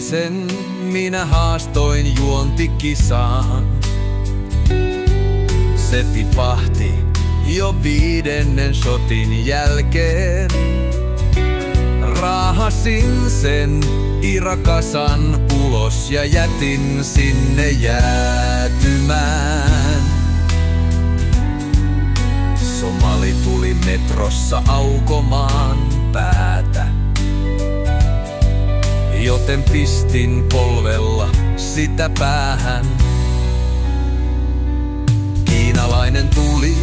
sen minä haastoin juontikisaan. Se tipahti jo 5. shotin jälkeen. Raahasin sen irakasan ulos ja jätin sinne jäätymään. Somali tuli metrossa aukomaan päätä, joten pistin polvella sitä päähän. Kiinalainen tuli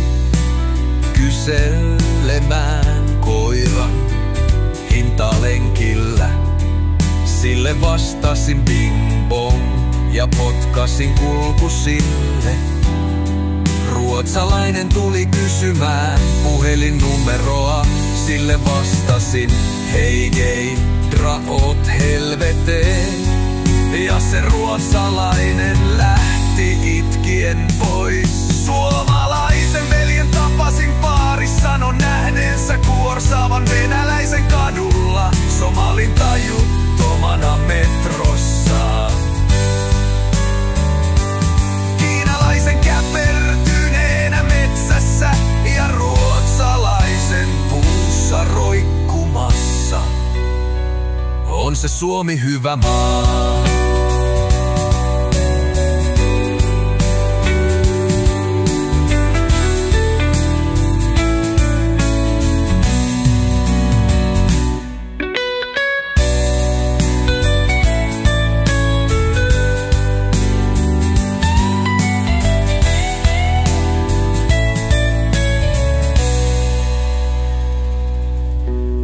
kyselemään koiran hintaa lenkillä. Sille vastasin bing bong ja potkasin kulkusille. Ruotsalainen tuli kysymään puhelinnumeroa. Sille vastasin hei gei, dra åt helveteen. Ja se ruotsalainen lähti itkien pois. Suomalaisen veljen tapasin baarissa, sanon nähneensä kuorsaavan venäläisen kadulla. Somalin tajuttomana metrossa. Kiinalaisen käpertyneenä metsässä ja ruotsalaisen puussa roikkumassa. On se Suomi hyvä maa.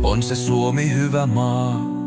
On se Suomi hyvä maa.